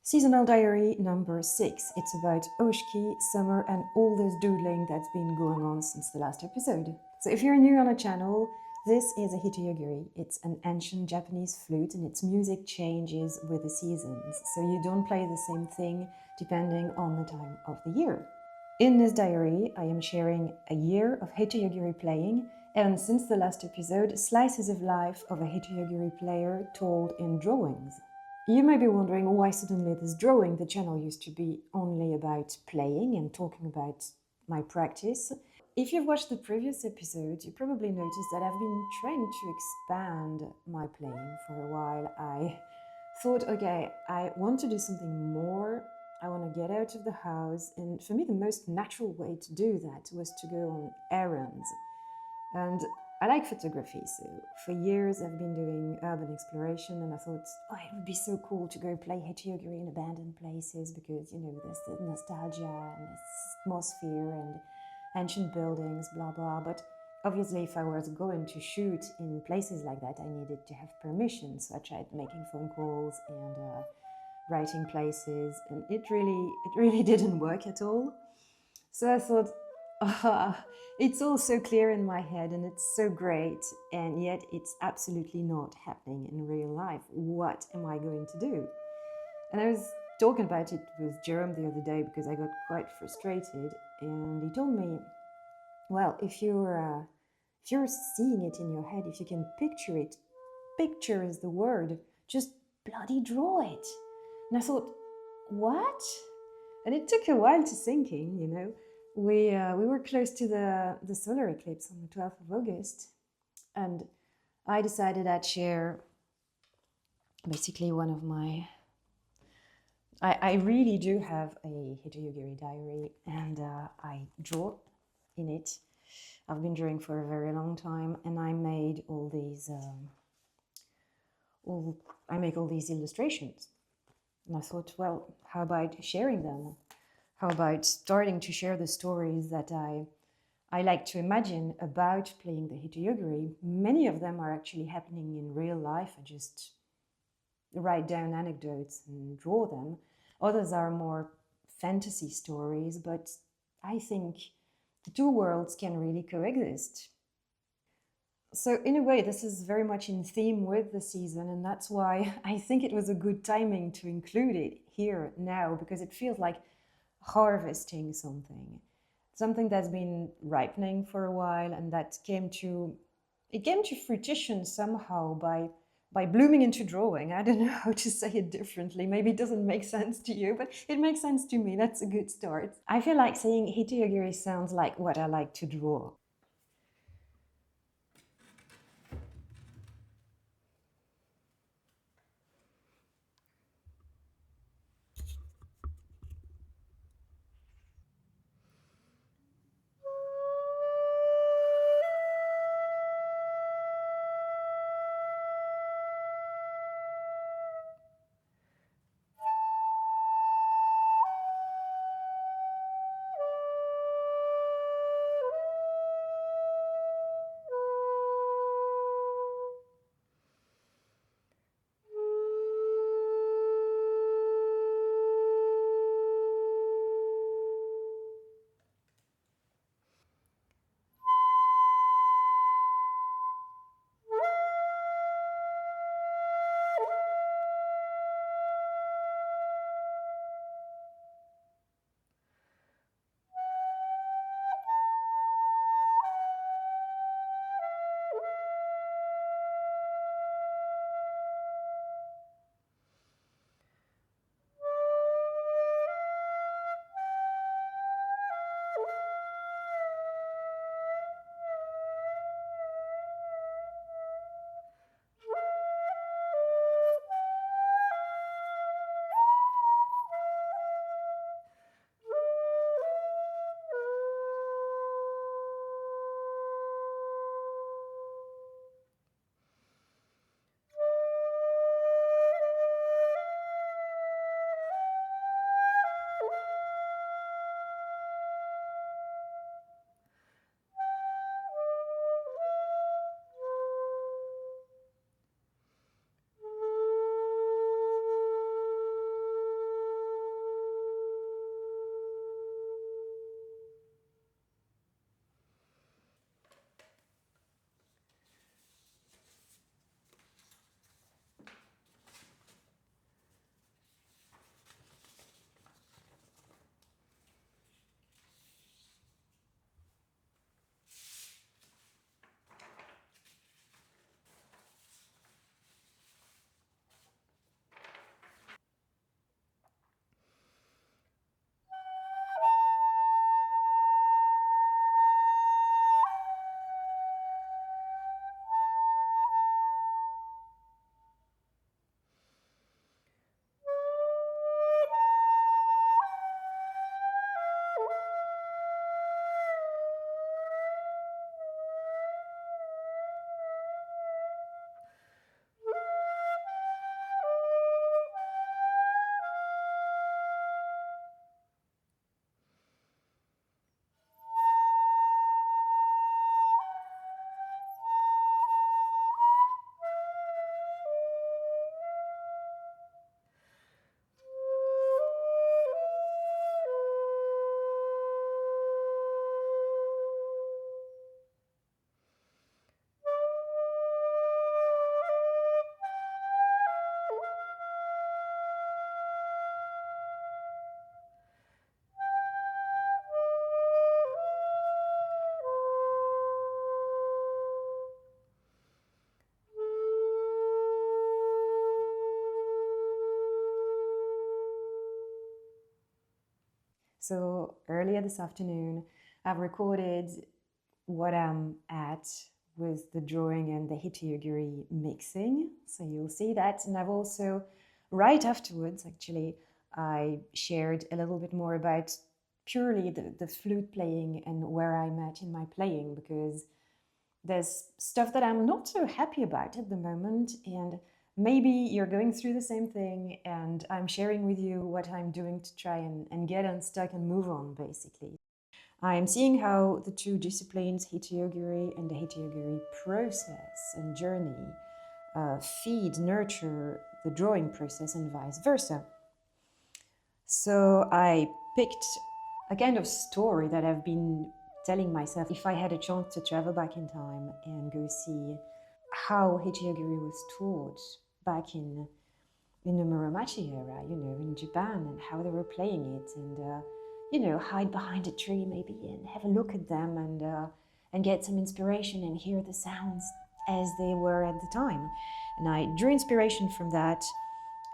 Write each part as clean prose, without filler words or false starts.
Seasonal Diary number 6. It's about Oshiki, summer, and all this doodling that's been going on since the last episode. So if you're new on the channel, this is a hitoyogiri. It's an ancient Japanese flute and its music changes with the seasons, so you don't play the same thing depending on the time of the year. In this diary, I am sharing a year of hitoyogiri playing, and since the last episode, slices of life of a hitoyogiri player told in drawings. You may be wondering why suddenly this drawing. The channel used to be only about playing and talking about my practice. If you've watched the previous episode, you probably noticed that I've been trying to expand my playing for a while. I thought, okay, I want to do something more. I want to get out of the house. And for me, the most natural way to do that was to go on errands. And I like photography, so for years I've been doing urban exploration, and I thought, oh, it would be so cool to go play hitoyogiri in abandoned places because, you know, there's the nostalgia and this atmosphere and ancient buildings, blah, blah. But obviously, if I was going to shoot in places like that, I needed to have permission. So I tried making phone calls and writing places, and it really didn't work at all. So I thought, it's all so clear in my head and it's so great, and yet it's absolutely not happening in real life. What am I going to do? And I was talking about it with Jerome the other day because I got quite frustrated, and he told me, well, if you're seeing it in your head, if you can picture it, picture is the word, just bloody draw it. And I thought, what? And it took a while to sink in, you know. We were close to the solar eclipse on the 12th of August, and I decided I'd share basically one of my... I really do have a hitoyogiri diary, and I draw in it. I've been drawing for a very long time, and I made all these I make all these illustrations. And I thought, well, how about sharing them? How about starting to share the stories that I like to imagine about playing the hitoyogiri? Many of them are actually happening in real life. I just write down anecdotes and draw them. Others are more fantasy stories, but I think the two worlds can really coexist. So in a way, this is very much in theme with the season, and that's why I think it was a good timing to include it here now, because it feels like harvesting something that's been ripening for a while, and that came to fruition somehow by blooming into drawing. I don't know how to say it differently. Maybe it doesn't make sense to you, but it makes sense to me. That's a good start. I feel like saying hitoyogiri sounds like what I like to draw. So earlier this afternoon, I've recorded what I'm at with the drawing and the hitoyogiri mixing. So you'll see that. And I've also, right afterwards, actually, I shared a little bit more about purely the flute playing and where I'm at in my playing, because there's stuff that I'm not so happy about at the moment, and maybe you're going through the same thing, and I'm sharing with you what I'm doing to try and get unstuck and move on, basically. I'm seeing how the two disciplines, hitoyogiri and the hitoyogiri process and journey, feed, nurture the drawing process and vice versa. So I picked a kind of story that I've been telling myself if I had a chance to travel back in time and go see how hitoyogiri was taught back in the Muromachi era, in Japan, and how they were playing it, and hide behind a tree maybe and have a look at them and get some inspiration and hear the sounds as they were at the time. And I drew inspiration from that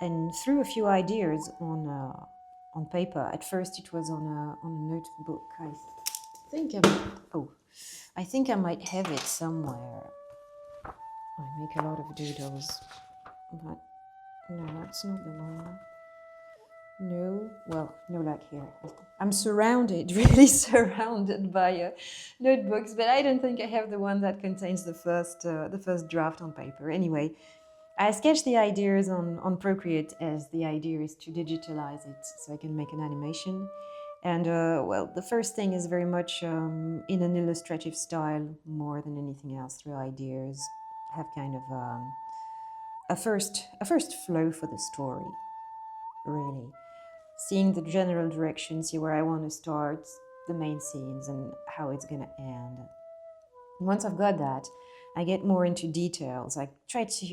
and threw a few ideas on paper. At first, it was on a notebook. I think I might have it somewhere. I make a lot of doodles, but no, that's not the one. No, well, no luck here. I'm surrounded, really surrounded by notebooks, but I don't think I have the one that contains the first draft on paper. Anyway, I sketched the ideas on Procreate, as the idea is to digitalize it so I can make an animation. And well, the first thing is very much in an illustrative style more than anything else. Through ideas, have kind of a first flow for the story, really. Seeing the general direction, see where I want to start, the main scenes, and how it's gonna end. And once I've got that, I get more into details. I try to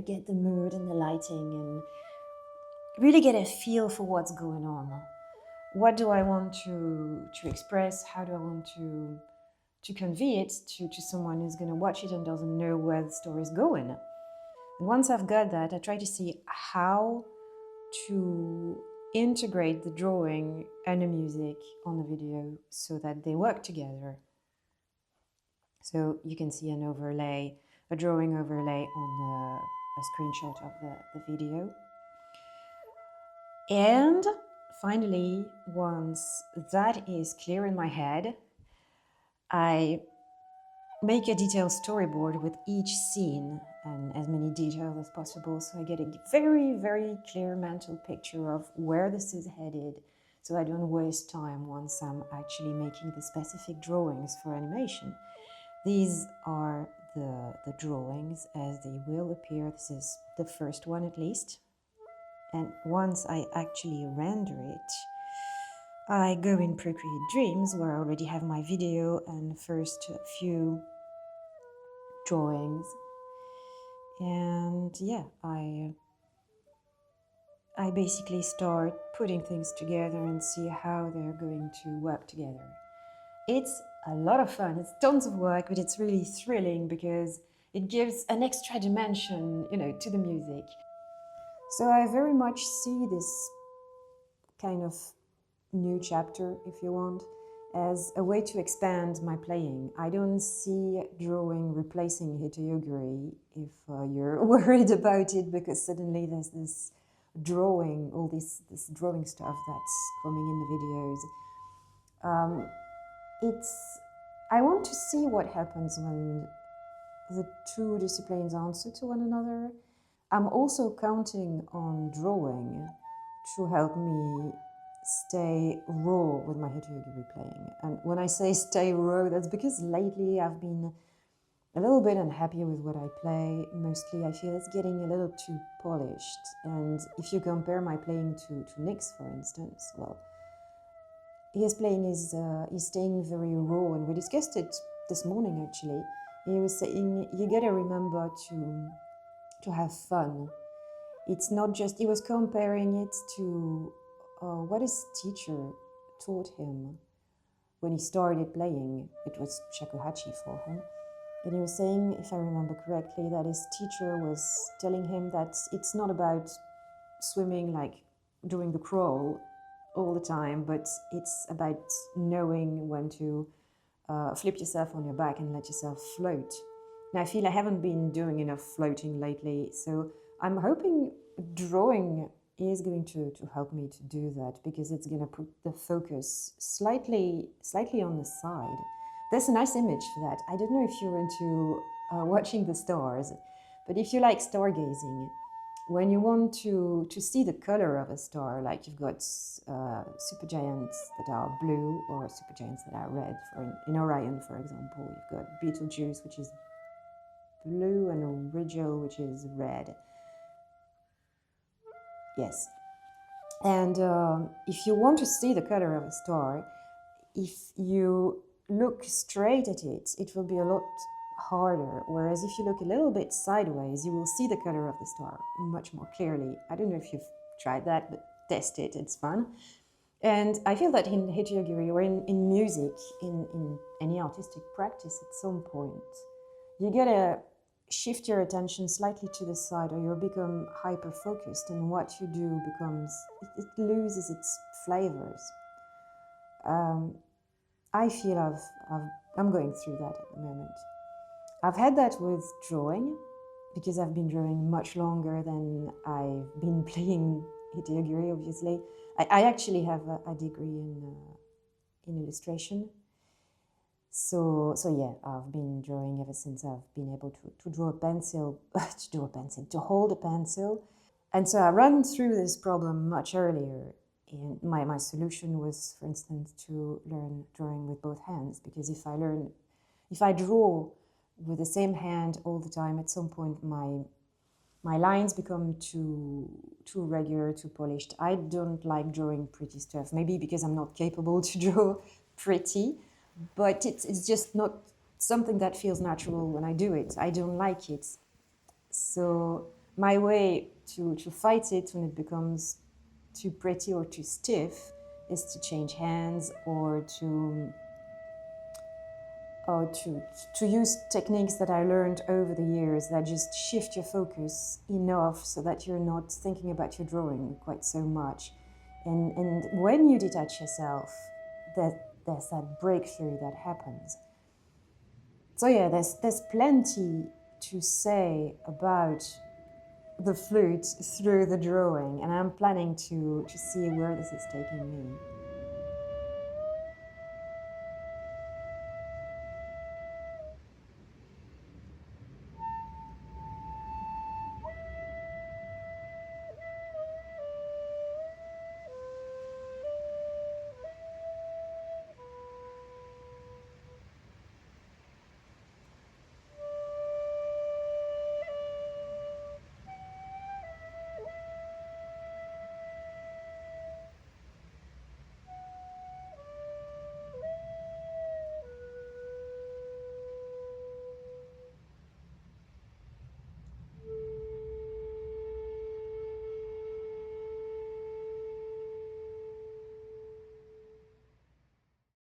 get the mood and the lighting and really get a feel for what's going on. What do I want to express? How do I want to convey it to someone who's going to watch it and doesn't know where the story is going? And once I've got that, I try to see how to integrate the drawing and the music on the video so that they work together. So you can see an overlay, a drawing overlay on a screenshot of the video. And finally, once that is clear in my head, I make a detailed storyboard with each scene and as many details as possible, so I get a very, very clear mental picture of where this is headed, so I don't waste time once I'm actually making the specific drawings for animation. These are the drawings as they will appear. This is the first one at least. And once I actually render it, I go in Procreate Dreams, where I already have my video and first few drawings. And yeah, I basically start putting things together and see how they're going to work together. It's a lot of fun. It's tons of work, but it's really thrilling because it gives an extra dimension, to the music. So I very much see this kind of new chapter, if you want, as a way to expand my playing. I don't see drawing replacing hitoyogiri if you're worried about it, because suddenly there's this drawing, all this drawing stuff that's coming in the videos. I want to see what happens when the two disciplines answer to one another. I'm also counting on drawing to help me stay raw with my hitoyogiri playing. And when I say stay raw, that's because lately I've been a little bit unhappy with what I play. Mostly I feel it's getting a little too polished. And if you compare my playing to Nick's, for instance, well, his playing is staying very raw, and we discussed it this morning actually. He was saying you gotta remember to have fun. It's not just, he was comparing it to what his teacher taught him when he started playing. It was shakuhachi for him. And he was saying, if I remember correctly, that his teacher was telling him that it's not about swimming like doing the crawl all the time, but it's about knowing when to flip yourself on your back and let yourself float. Now, I feel I haven't been doing enough floating lately, so I'm hoping drawing is going to help me to do that, because it's going to put the focus slightly on the side. There's a nice image for that. I don't know if you're into watching the stars, but if you like stargazing, when you want to see the color of a star, like you've got supergiants that are blue or supergiants that are red, in Orion, for example, you've got Betelgeuse, which is blue, and Orion, which is red. Yes. And if you want to see the color of a star, if you look straight at it, it will be a lot harder. Whereas if you look a little bit sideways, you will see the color of the star much more clearly. I don't know if you've tried that, but test it, it's fun. And I feel that in hitoyogiri, or in music, in any artistic practice at some point, you gotta shift your attention slightly to the side, or you'll become hyper-focused, and what you do becomes, it loses its flavors. I feel I'm going through that at the moment. I've had that with drawing, because I've been drawing much longer than I've been playing hitoyogiri, obviously. I actually have a degree in illustration. So yeah, I've been drawing ever since I've been able to draw a pencil, to hold a pencil. And so I ran through this problem much earlier. And my solution was, for instance, to learn drawing with both hands, because if I draw with the same hand all the time, at some point my lines become too regular, too polished. I don't like drawing pretty stuff, maybe because I'm not capable to draw pretty, but it's just not something that feels natural when I do it. I don't like it. So my way to fight it when it becomes too pretty or too stiff is to change hands, or to use techniques that I learned over the years that just shift your focus enough so that you're not thinking about your drawing quite so much. And when you detach yourself, there's that breakthrough that happens. So yeah, there's plenty to say about the flute through the drawing, and I'm planning to see where this is taking me.